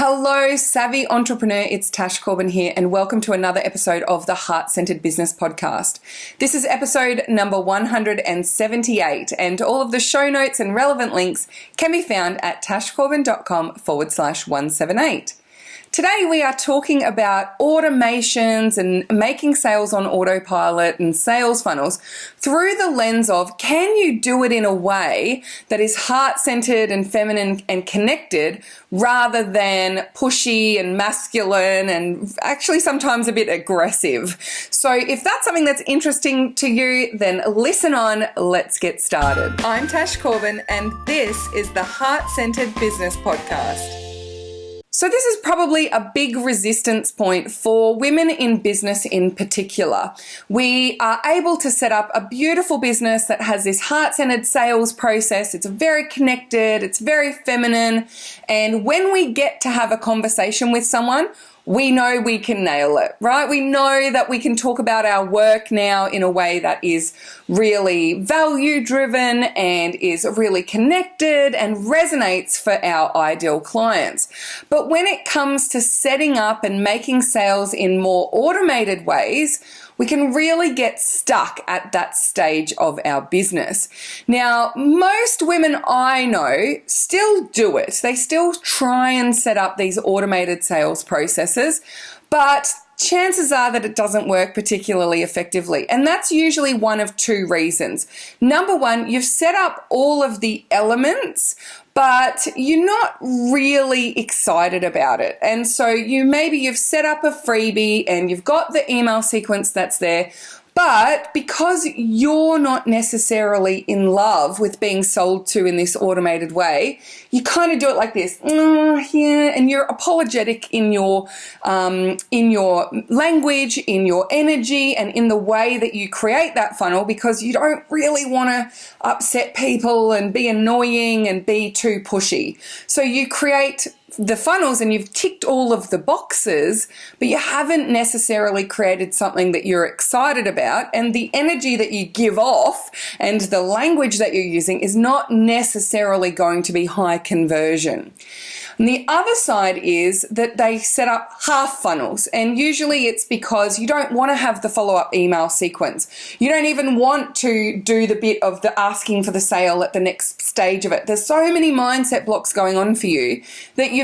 Hello, savvy entrepreneur. It's Tash Corbin here, and welcome to another episode of the Heart-Centered Business Podcast. This is episode number 178, and all of the show notes and relevant links can be found at tashcorbin.com/178. Today we are talking about automations and making sales on autopilot and sales funnels through the lens of, can you do it in a way that is heart-centered and feminine and connected rather than pushy and masculine and actually sometimes a bit aggressive. So if that's something that's interesting to you, then listen on. Let's get started. I'm Tash Corbin, and this is the Heart-Centered Business Podcast. So this is probably a big resistance point for women in business in particular. We are able to set up a beautiful business that has this heart-centered sales process. It's very connected, it's very feminine, and when we get to have a conversation with someone, we know we can nail it, right? We know that we can talk about our work now in a way that is really value-driven and is really connected and resonates for our ideal clients. But when it comes to setting up and making sales in more automated ways, we can really get stuck at that stage of our business. Now, most women I know still do it. They still try and set up these automated sales processes, but chances are that it doesn't work particularly effectively. And that's usually one of two reasons. Number one, you've set up all of the elements, but you're not really excited about it. And so you've set up a freebie and you've got the email sequence that's there, but because you're not necessarily in love with being sold to in this automated way, you kind of do it like this, and you're apologetic in your language, in your energy, and in the way that you create that funnel, because you don't really want to upset people and be annoying and be too pushy. So you create the funnels and you've ticked all of the boxes, but you haven't necessarily created something that you're excited about, and the energy that you give off and the language that you're using is not necessarily going to be high conversion. And the other side is that they set up half funnels, and usually it's because you don't want to have the follow-up email sequence. You don't even want to do the bit of the asking for the sale at the next stage of it. There's so many mindset blocks going on for you that you've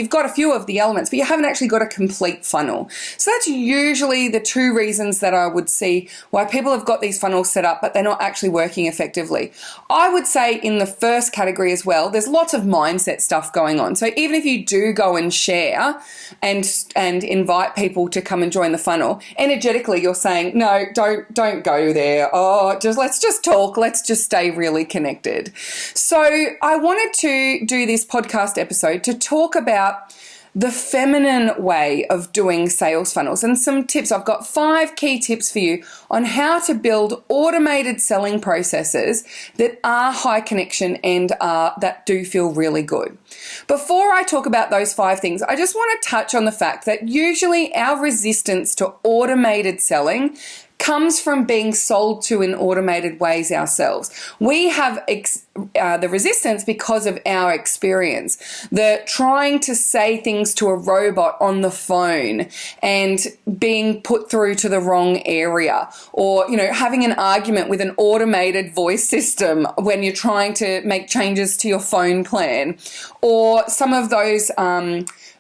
got a few of the elements, but you haven't actually got a complete funnel. So that's usually the two reasons that I would see why people have got these funnels set up, but they're not actually working effectively. I would say in the first category as well, there's lots of mindset stuff going on. So even if you do go and share and invite people to come and join the funnel, energetically you're saying, no, don't go there. Let's just talk. Let's just stay really connected. So I wanted to do this podcast episode to talk about the feminine way of doing sales funnels and some tips. I've got 5 key tips for you on how to build automated selling processes that are high connection and that do feel really good. Before I talk about those 5 things, I just want to touch on the fact that usually our resistance to automated selling comes from being sold to in automated ways ourselves. We have the resistance because of our experience, the trying to say things to a robot on the phone and being put through to the wrong area, or having an argument with an automated voice system when you're trying to make changes to your phone plan, or some of those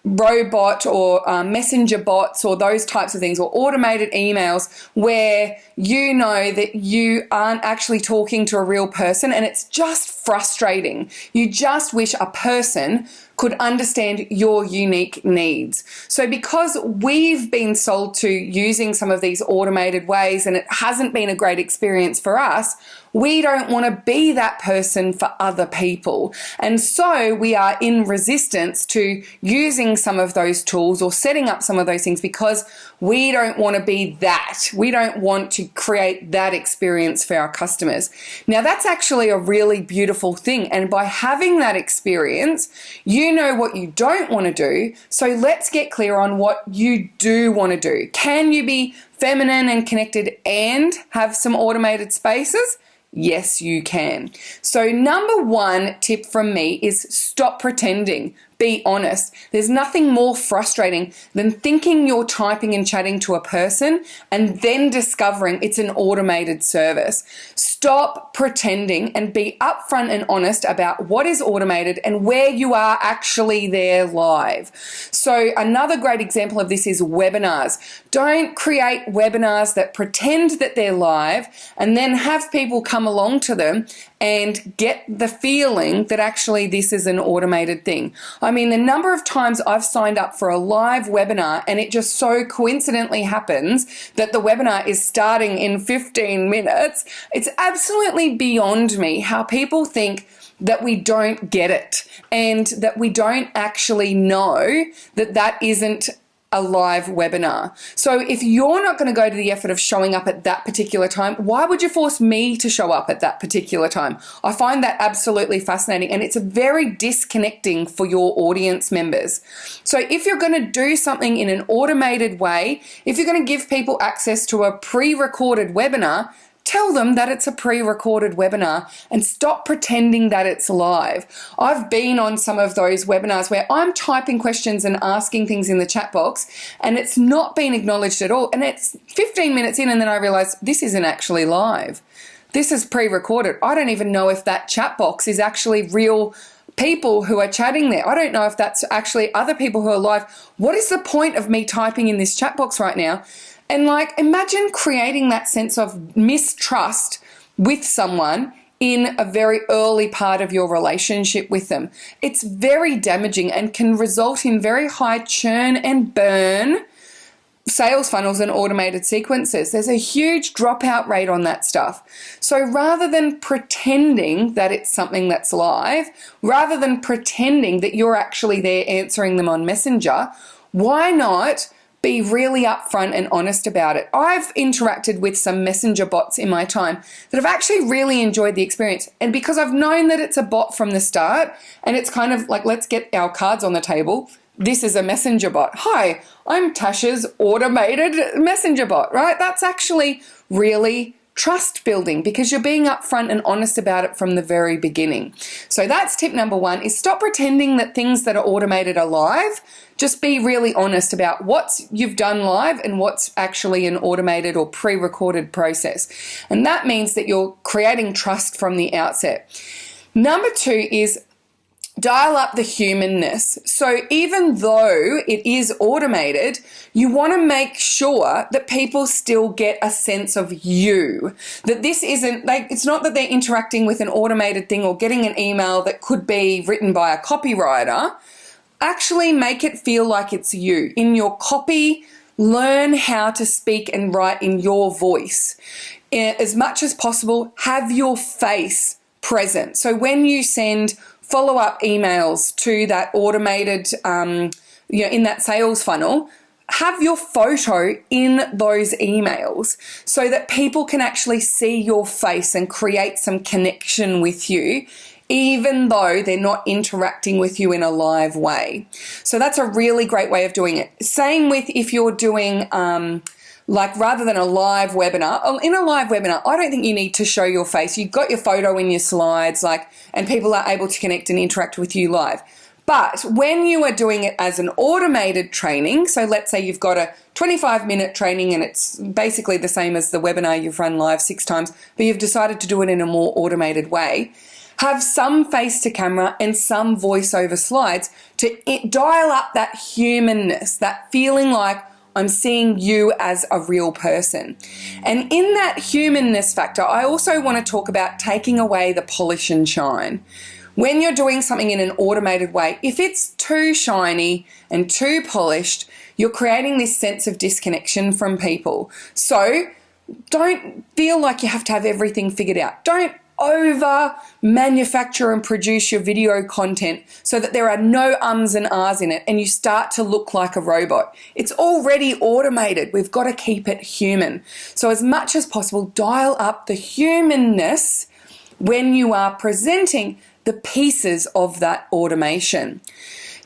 robot or messenger bots or those types of things, or automated emails where you know that you aren't actually talking to a real person and it's just frustrating. You just wish a person could understand your unique needs. So because we've been sold to using some of these automated ways and it hasn't been a great experience for us, we don't want to be that person for other people. And so we are in resistance to using some of those tools or setting up some of those things because we don't want to be that. We don't want to create that experience for our customers. Now, that's actually a really beautiful thing. And by having that experience, you know what you don't want to do. So let's get clear on what you do want to do. Can you be feminine and connected and have some automated spaces? Yes, you can. So number 1 tip from me is stop pretending. be honest. There's nothing more frustrating than thinking you're typing and chatting to a person and then discovering it's an automated service. Stop pretending and be upfront and honest about what is automated and where you are actually there live. So another great example of this is webinars. Don't create webinars that pretend that they're live and then have people come along to them and get the feeling that actually this is an automated thing. I mean, the number of times I've signed up for a live webinar and it just so coincidentally happens that the webinar is starting in 15 minutes, it's absolutely beyond me how people think that we don't get it and that we don't actually know that that isn't a live webinar. So if you're not going to go to the effort of showing up at that particular time, why would you force me to show up at that particular time? I find that absolutely fascinating, and it's very disconnecting for your audience members. So if you're going to do something in an automated way, if you're going to give people access to a pre-recorded webinar, tell them that it's a pre-recorded webinar and stop pretending that it's live. I've been on some of those webinars where I'm typing questions and asking things in the chat box and it's not been acknowledged at all. And it's 15 minutes in and then I realize this isn't actually live. This is pre-recorded. I don't even know if that chat box is actually real people who are chatting there. I don't know if that's actually other people who are live. What is the point of me typing in this chat box right now? And like, imagine creating that sense of mistrust with someone in a very early part of your relationship with them. It's very damaging and can result in very high churn and burn sales funnels and automated sequences. There's a huge dropout rate on that stuff. So rather than pretending that it's something that's live, rather than pretending that you're actually there answering them on Messenger, why not be really upfront and honest about it? I've interacted with some messenger bots in my time that have actually really enjoyed the experience. And because I've known that it's a bot from the start, and it's kind of like, let's get our cards on the table. This is a messenger bot. Hi, I'm Tash's automated messenger bot, right? That's actually really trust building because you're being upfront and honest about it from the very beginning. So that's tip number one, is stop pretending that things that are automated are live. Just be really honest about what you've done live and what's actually an automated or pre-recorded process. And that means that you're creating trust from the outset. Number two is dial up the humanness. So even though it is automated, you want to make sure that people still get a sense of you. That this isn't like, it's not that they're interacting with an automated thing or getting an email that could be written by a copywriter. Actually make it feel like it's you. In your copy, learn how to speak and write in your voice. As much as possible, have your face present. So when you send follow-up emails to that automated, in that sales funnel, have your photo in those emails so that people can actually see your face and create some connection with you, even though they're not interacting with you in a live way. So that's a really great way of doing it. Same with if you're doing rather than a live webinar. In a live webinar, I don't think you need to show your face. You've got your photo in your slides, and people are able to connect and interact with you live. But when you are doing it as an automated training, so let's say you've got a 25-minute training and it's basically the same as the webinar you've run live 6 times, but you've decided to do it in a more automated way, have some face to camera and some voiceover slides to dial up that humanness, that feeling like I'm seeing you as a real person. And in that humanness factor, I also want to talk about taking away the polish and shine. When you're doing something in an automated way, if it's too shiny and too polished, you're creating this sense of disconnection from people. So don't feel like you have to have everything figured out. Don't over manufacture and produce your video content so that there are no ums and ahs in it and you start to look like a robot. It's already automated. We've got to keep it human. So as much as possible, dial up the humanness when you are presenting the pieces of that automation.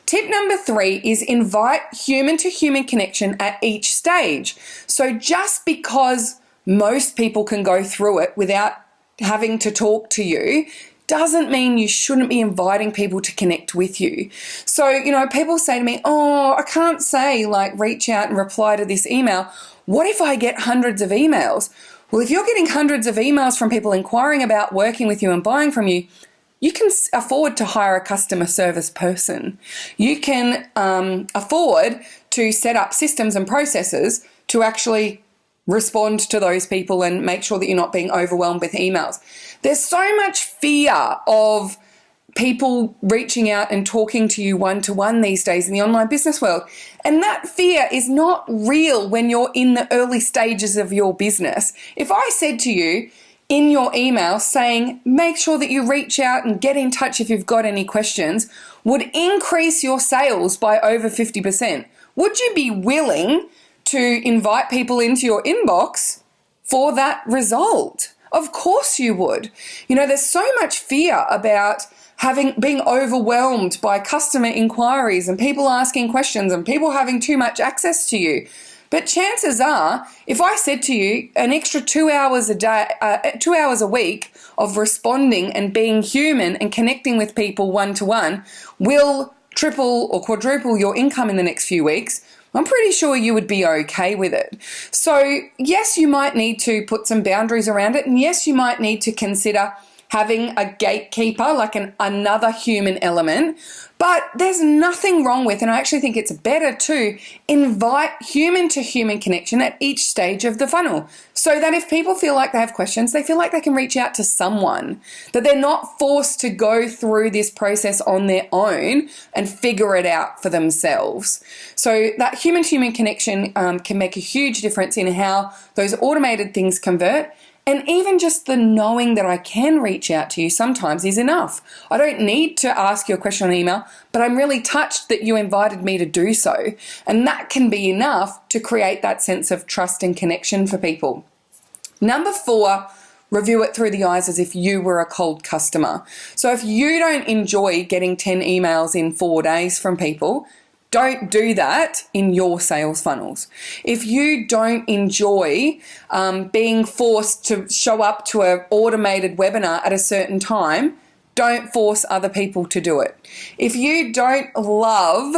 Tip number 3 is invite human-to-human connection at each stage. So just because most people can go through it without having to talk to you, doesn't mean you shouldn't be inviting people to connect with you. So, people say to me, oh, I can't say like reach out and reply to this email. What if I get hundreds of emails? Well, if you're getting hundreds of emails from people inquiring about working with you and buying from you, you can afford to hire a customer service person. You can afford to set up systems and processes to actually respond to those people and make sure that you're not being overwhelmed with emails. There's so much fear of people reaching out and talking to you one-to-one these days in the online business world. And that fear is not real when you're in the early stages of your business. If I said to you in your email saying, make sure that you reach out and get in touch if you've got any questions, would increase your sales by over 50%, would you be willing to invite people into your inbox for that result? Of course you would. There's so much fear about being overwhelmed by customer inquiries and people asking questions and people having too much access to you. But chances are, if I said to you an extra 2 hours a day, 2 hours a week of responding and being human and connecting with people one-to-one will triple or quadruple your income in the next few weeks, I'm pretty sure you would be okay with it. So yes, you might need to put some boundaries around it. And yes, you might need to consider having a gatekeeper, like another human element. But there's nothing wrong with, and I actually think it's better to invite human-to-human connection at each stage of the funnel, so that if people feel like they have questions, they feel like they can reach out to someone, that they're not forced to go through this process on their own and figure it out for themselves. So that human-to-human connection can make a huge difference in how those automated things convert. And even just the knowing that I can reach out to you sometimes is enough. I don't need to ask you a question on email, but I'm really touched that you invited me to do so. And that can be enough to create that sense of trust and connection for people. Number 4, review it through the eyes as if you were a cold customer. So if you don't enjoy getting 10 emails in 4 days from people, don't do that in your sales funnels. If you don't enjoy being forced to show up to an automated webinar at a certain time, don't force other people to do it. If you don't love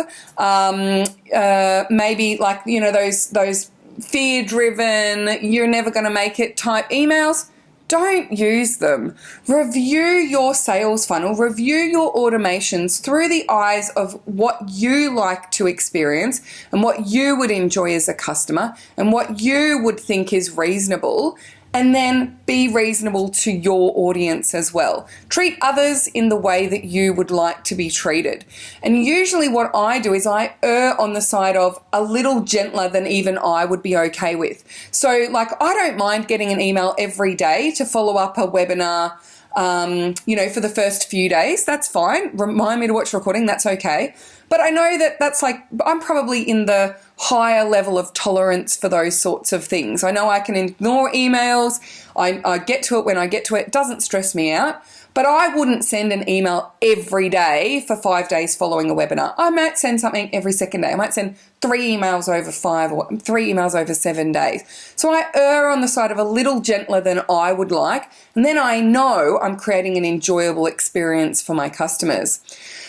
maybe like, those fear-driven, you're never going to make it type emails, don't use them. Review your sales funnel, review your automations through the eyes of what you like to experience and what you would enjoy as a customer and what you would think is reasonable, and then be reasonable to your audience as well. Treat others in the way that you would like to be treated. And usually what I do is I err on the side of a little gentler than even I would be okay with. So like, I don't mind getting an email every day to follow up a webinar, for the first few days. That's fine. Remind me to watch recording. That's okay. But I know that that's like, I'm probably in the higher level of tolerance for those sorts of things. I know I can ignore emails. I get to it when I get to it. It doesn't stress me out. But I wouldn't send an email every day for 5 days following a webinar. I might send something every second day. I might send 3 emails over 5 or 3 emails over 7 days. So I err on the side of a little gentler than I would like. And then I know I'm creating an enjoyable experience for my customers.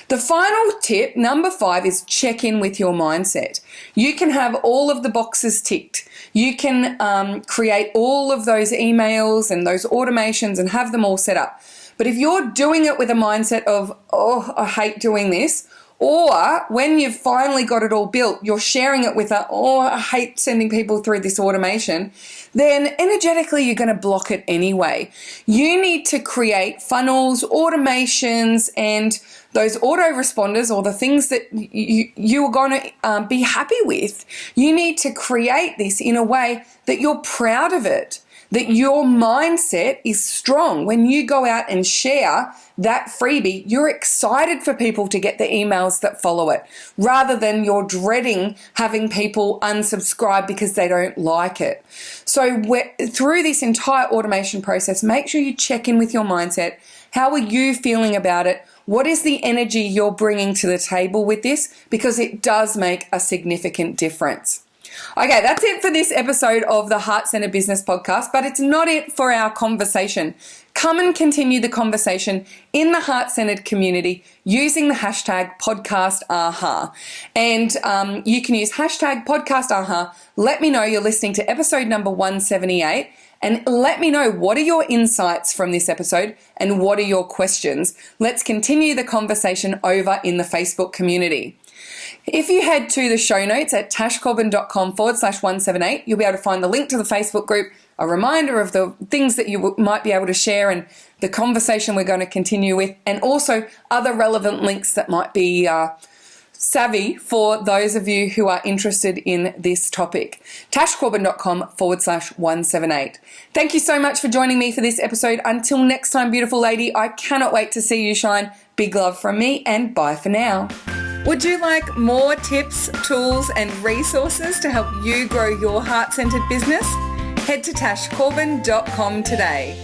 The final tip, number 5, is check in with your mindset. You can have all of the boxes ticked. You can create all of those emails and those automations and have them all set up. But if you're doing it with a mindset of, oh, I hate doing this, or when you've finally got it all built, you're sharing it with I hate sending people through this automation, then energetically you're going to block it anyway. You need to create funnels, automations, and those autoresponders, or the things that you are going to be happy with. You need to create this in a way that you're proud of it, that your mindset is strong. When you go out and share that freebie, you're excited for people to get the emails that follow it, rather than you're dreading having people unsubscribe because they don't like it. So through this entire automation process, make sure you check in with your mindset. How are you feeling about it? What is the energy you're bringing to the table with this? Because it does make a significant difference. Okay, that's it for this episode of the Heart Centered Business Podcast, but it's not it for our conversation. Come and continue the conversation in the Heart Centered community using the hashtag #PodcastAha. And you can use hashtag #PodcastAha. Let me know you're listening to episode number 178. And let me know, what are your insights from this episode and what are your questions? Let's continue the conversation over in the Facebook community. If you head to the show notes at tashcorbin.com/178, you'll be able to find the link to the Facebook group, a reminder of the things that you might be able to share and the conversation we're going to continue with, and also other relevant links that might be savvy for those of you who are interested in this topic. tashcorbin.com/178. Thank you so much for joining me for this episode. Until next time, beautiful lady, I cannot wait to see you shine. Big love from me, and bye for now. Would you like more tips, tools, and resources to help you grow your heart-centered business? Head to tashcorbin.com today.